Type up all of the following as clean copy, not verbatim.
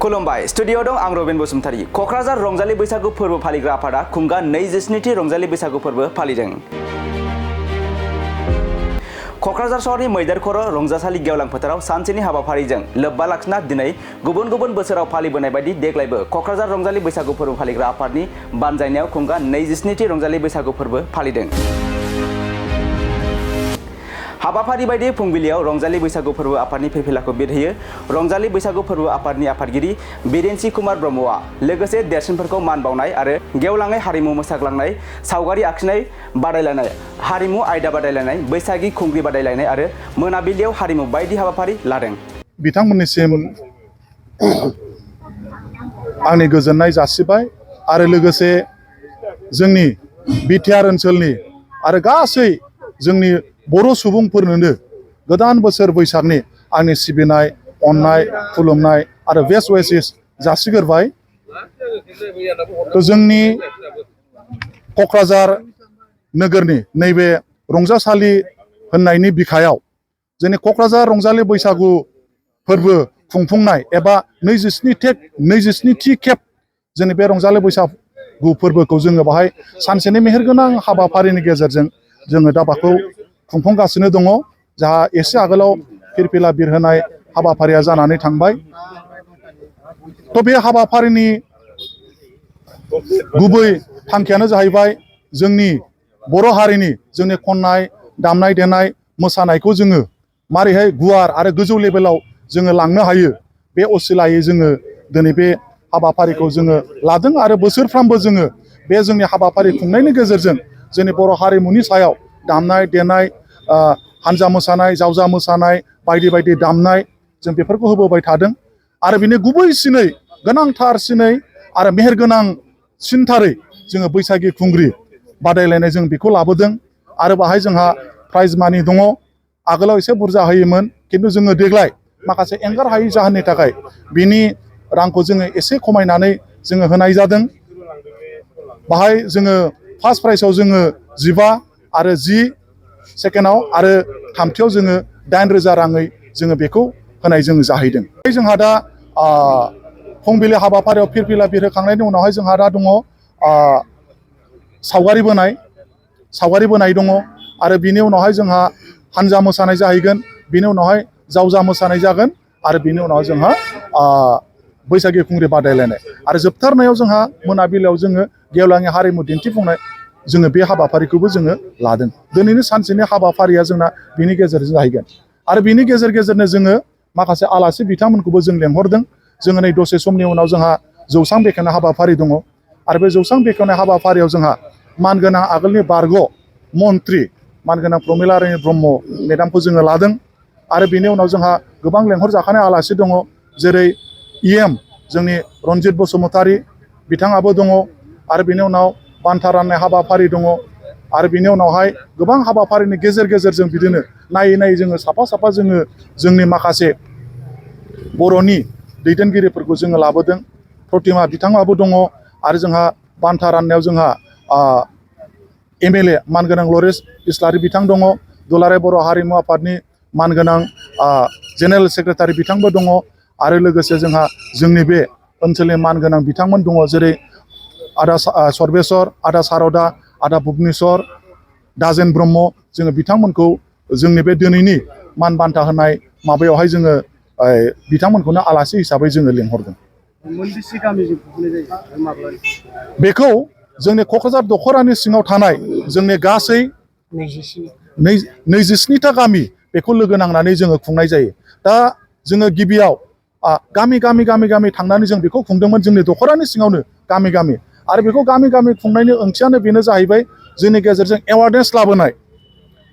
खुलुमबाय स्टुडियोआव दं आं रबिन बसुमतारी। क'क्राझार रंजालि बैसागु फोरबो फालिग्रा आफादा खुंगा 27थि रंजालि बैसागु फोरबो फालिदों। क'क्राझार सहरनि मैदेर खर' रंजासालि गेवलां फोथाराव सानसेनि हाबाफारिजों लोब्बा लाखिना दिनै गुबुन गुबुन बोसोराव फालिबोनाय बायदि देग्लायबो क'क्राझार रंजालि बैसागु फोरबो फालिग्रा आफादनि बानजायनायाव खुंगा 27थि रंजालि बैसागु फोरबो फालिदों। हाबाफारि बायदि फुंबिलियाव रंजालि बैसागु फोरबो आफादनि फिरफिलाखौ बिरहोयो। रंजालि बैसागु फोरबो आफादनि आफादगिरि बिरेन्सि कुमार ब्रह्मआ लोगोसे देरसिनफोरखौ मान बावनाय आरो गेवलाङै हारिमु मोसाग्लांनाय, सावगारि आखिनाय बादायलायनाय, हारिमु आयदा बादायलायनाय, बैसागि खुंग्रि बादायलायनाय आरो मोनाबिलियाव हारिमु बायदि हाबाफारि लादों। बिथांमोननिसिम आंनि गोजोननाय जासिबाय आरो लोगोसे जोंनि बिटिआर ओनसोलनि आरो गासै जोंनि बर' सुबुंफोरनो गोदान बोसोर बैसागनि आंनि सिबिनाय, अननाय, खुलुमनाय आरो बेस्ट विशेस जासिगोरबाय। जोंनि क'क्राझार नोगोरनि नैबे रंजासालि होननायनि बिखायाव जोंनि क'क्राझार रंजालि बैसागु फोरबो खुंफुंनाय एबा 27थि खेब जोंनि बे रंजालि बैसागु फोरबोखौ जोङो बाहाय सानसेनि मेहेरगोनां हाबाफारिनि गेजेरजों जोङो दा बेखौ खुंफुंगासिनो दङ। जाहा एसे आगोलाव फिरफिला बिरहोनाय हाबाफारिया जानानै थांबाय। बे हाबाफारिनि गुबै थांखियानो जाहैबाय जोंनि बर' हारिनि जोंनि खननाय, दामनाय देनाय, मोसानायखौ जोङो मारैहाय गुवार आरो गोजौ लेभेलाव जोङो लांनो हायो। बे असिलायै जोङो दिनै बे हाबाफारिखौ जोङो लादों आरो बोसोरफ्रामबो जोङो बे जोंनि हाबाफारि खुंनायनि गेजेरजों जोंनि बर' हारिमुनि सायाव दामनाय देनाय, हानजा मोसानाय, जावजा मोसानाय, बायदि बायदि दामनाय जों बेफोरखौ होबोबाय थादों। आरो बिनि गुबैसिनै गोनांथारसिनै आरो मेहेरगोनांसिनथारै जोङो बैसागि खुंग्रि बादायलायनाय जों बेखौ लाबोदों। आरो बाहाय जोंहा प्राइज मानि दङ। आगोलाव एसे बुरजा होयोमोन, खिन्थु जोङो देग्लाय माखासे एंगार हायै जाहोननि थाखाय बिनि रांखौ जोङो एसे खमायनानै जोङो होनाय जादों। बाहाय जोङो फार्स्ट प्राइजआव जोङो 15 आरो 10 सेकेन्डआव आरो थामथियाव जोङो 8,000 राङै जोङो बेखौ होनाय जोङो जाहैदों। जोंहा दा फुंबिलि हाबाफारियाव फिरफिला बिरहोखांनायनि उनावहाय जोंहा दा दङ सावगारि बोनाय दङ आरो बिनि उनावहाय जोंहा हानजा मोसानाय जाहैगोन। बिनि उनावहाय जावजा मोसानाय जागोन आरो बिनि उनाव जोंहा बैसागि खुंग्रि बादायलायनाय आरो जोबथारनायाव जोंहा मोनाबिलियाव जोङो गेवलाङि हारिमु दिन्थिफुंनाय जोङो बे हाबाफारिखौबो जोङो लादों। दिनैनि सानसेनि हाबाफारिया जोंना बिनि गेजेरजों जाहैगोन आरो बिनि गेजेरनो जोङो माखासे आलासि बिथांमोनखौबो जों लेंहरदों। जोङो नै दसे समनि उनाव जोंहा जौसां बेखेवनाय हाबाफारि दङ आरो बे जौसां बेखेवनाय हाबाफारियाव जोंहा मानगोनां आगोलनि बारग' मन्त्रि मानगोनां प्रमिलारानि ब्रह्म मेदामखौ जोङो लादों। आरो बिनि उनाव जोंहा गोबां लेंहरजाखानाय आलासि दङ, जेरै जोंनि रन्जित बसुमतारी बिथाङाबो दङ आरो बिनि उनाव बान्था राननाय हाबाफारि दङ आरो बिनि उनावहाय गोबां हाबाफारिनि गेजेरजों बिदिनो नायै नायै जोङो साफा साफा जोङो जोंनि माखासे बर'नि दैदेनगिरिफोरखौ जोङो लाबोदों। प्रतिमा बिथाङाबो दङ आरो जोंहा बान्था राननायाव जोंहा MLA मानगोनां लरेन्स इस्लारि बिथां दङ, दुलाराय बर' हारिमु आफादनि मानगोनां जेनेरेल सेक्रेटारि बिथांबो दङ आरो लोगोसे जोंहा जोंनि बे ओनसोलनि मानगोनां बिथांमोन दङ, जेरै आदा सर्बेस्वर, आदा सारदा, आदा भुबनेस्वर, दाजेन ब्रह्म। जोङो बिथांमोनखौ जोंनि बे दिनैनि मान बान्था होनाय माबायावहाय जोङो बिथांमोनखौनो आलासि हिसाबै जोङो लिंहरदों। बेखौ जोंनि क'क्राझार दख'रानि सिङाव थानाय जोंनि गासै 27था गामि बेखौ लोगो नांनानै जोङो खुंनाय जायो। दा जोङो गिबियाव गामि थांनानै जों बेखौ खुंदोंमोन जोंनि दख'रानि सिङावनो गामि आरो बेखौ गामि खुंनायनि ओंथियानो बेनो जाहैबाय जोंनि गेजेरजों एवारनेस लाबोनाय।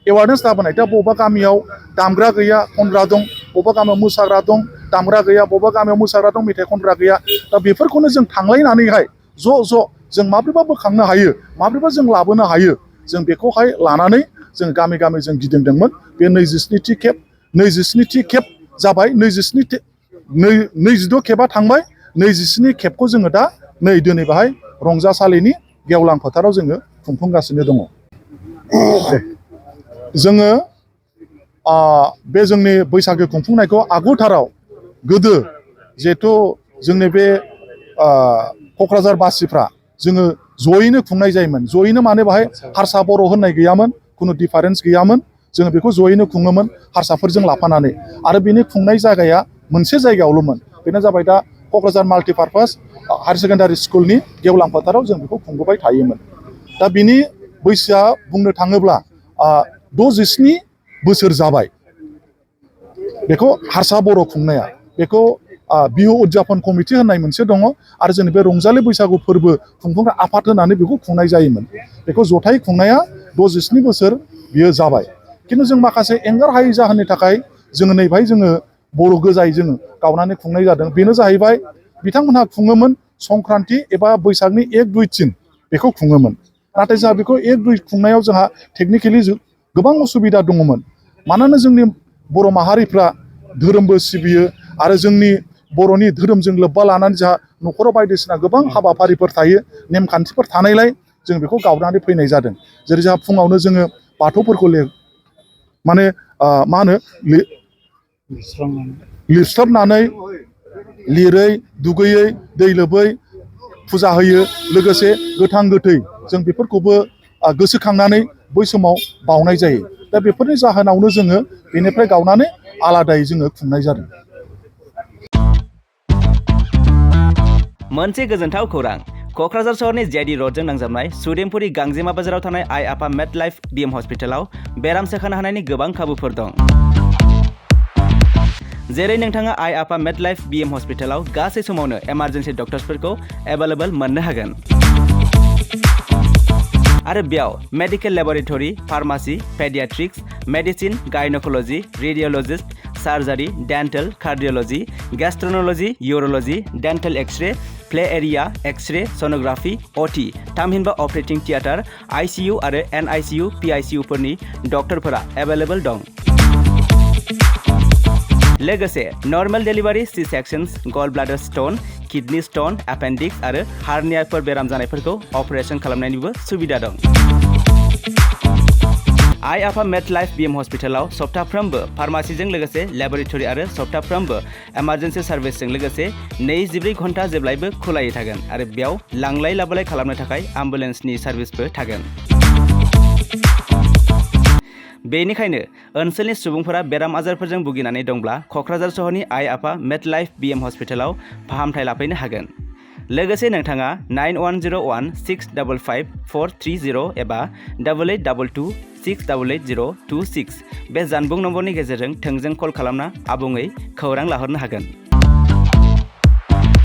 दा बबेबा गामियाव दामग्रा गैया, खनग्रा दं, बबेबा गामियाव मोसाग्रा दं, दामग्रा गैया, बबेबा गामियाव मोसाग्रा दं, मेथाइ खनग्रा गैया। दा बेफोरखौनो जों थांलायनानैहाय ज' जों माब्रैबा बोखांनो हायो, माब्रैबा जों लाबोनो हायो, जों बेखौहाय लानानै जों गामि जों गिदिंदोंमोन। बे 27थि खेब जाबाय। 22 खेबा थांबाय, 27 खेबखौ जोङो दा दिनै बाहाय रंजासालिनि गेवलां फोथाराव जोङो खुंफुंगासिनो दङ। जोङो बे जोंनि बैसागो खुंफुंनायखौ आगुथाराव गोदो जिहेथु जोंनि बे क'क्राझार बासिफ्रा जोङो जयैनो खुंनाय जायोमोन। जयैनो माने बाहाय हारसा बर' होननाय गैयामोन, खुनु डिफारेन्स गैयामोन। जोङो बेखौ जयैनो खुङोमोन हारसाफोरजों लाफानानै। आरो बेनि खुंनाय जायगाया मोनसे जायगायावल'मोन। बेनो जाबाय दा क'क्राझार माल्टिपार्पास हायार सेकेन्डारि स्कुलनि गेवलां फोथाराव जों बेखौ खुंबोबाय थायोमोन। दा बिनि बैसोआ बुंनो थाङोब्ला 67 बोसोर जाबाय बेखौ हारसा बर' खुंनाया। बेखौ बिहु उदजापन कमिटि होननाय मोनसे दङ आरो जोंनि बे रंजालि बैसागु फोरबो खुंफुंग्रा आफाद होनानै बेखौ खुंनाय जायोमोन। बेखौ जथाय खुंनाया 67 बोसोर बियो जाबाय। खिन्थु जों माखासे एंगार हायै जाहोननि थाखाय जोङो नैबाय जोङो बर' गोजायै जोङो गावनानै खुंनाय जादों। बेनो जाहैबाय बिथांमोनहा खुङोमोन संक्रान्ति एबा बैसागनि 1-2 बेखौ खुङोमोन। नाथाय जोंहा बेखौ 1-2 खुंनायाव जोंहा टेकनिकेलि गोबां उसुबिदा दङमोन। मानोना जोंनि बर' माहारिफ्रा धोरोमबो सिबियो आरो जोंनि बर'नि धोरोमजों लोब्बा लानानै जोंहा न'खराव बायदिसिना गोबां हाबाफारिफोर थायो, नेमखान्थिफोर थानायलाय जों बेखौ गावनानै फैनाय जादों। जेरै जोंहा फुङावनो जोङो बाथौफोरखौ लिरस्राबनानै लिरै दुगैयै दै लोबै फुजा होयो। लोगोसे गोथां गोथै जों बेफोरखौबो गोसोखांनानै बै समाव बावनाय जायो। दा बेफोरनि जाहोनावनो जोङो बेनिफ्राय गावनानै आलादायै जोङो खुंनाय जादों। मोनसे गोजोनथाव खौरां, क'क्राझार सहरनि जेडि रडजों नांजाबनाय सुदेमपुरि गांजेमा बाजाराव थानाय आइ आफा मेड लाइफ बिएम हस्पिटालाव बेराम सोखानो हानायनि गोबां खाबुफोर दं। जेरै नोंथाङा आइ आफा मेड लाइफ बिएम हस्पिटालाव गासै समावनो इमार्जेन्सि डक्टर्सफोरखौ एभेलेबल मोननो हागोन। आरो बेयाव medical laboratory, pharmacy, paediatrics, medicine, gynaecology, radiologist, surgery, dental, cardiology, gastroenterology, urology, dental x-ray, play area, x-ray, sonography, अटि, थामहिनबा अपारेटिं थियेटार, आइसिइउ आरो एनआइसिइउ, पिआइसिइउफोरनि डक्टरफोरा एभेलेबल दं। लोगोसे normal delivery, C sections, gall bladder stone, kidney stone, appendix आरो हार्नियाफोर बेराम जानायफोरखौ operation खालामनायनिबो सुबिदा दं। आइ आफा मेड लाइफ बिएम हस्पिटालाव सप्ताफ्रोमबो फार्मासिजों लोगोसे लेबरेटरि आरो सप्ताफ्रोमबो इमार्जेन्सि सार्भिसजों लोगोसे 24 घन्टा जेब्लायबो खुलायै थागोन आरो बेयाव लांलाय लाबोलाय खालामनो थाखाय एम्बुलेन्सनि सार्भिसबो थागोन। बेनिखायनो ओनसोलनि सुबुंफोरा बेराम आजारफोरजों भुगिनानै दंब्ला क'क्राझार सहरनि आइ आफा मेड लाइफ बिएम हस्पिटालाव फाहामथाय लाफैनो हागोन। लोगोसे नोंथाङा 9101655430 एबा 8822688026 बे जानबुं नम्बरनि गेजेरजों थोंजों कल खालामना आबुङै खौरां लाहरनो हागोन।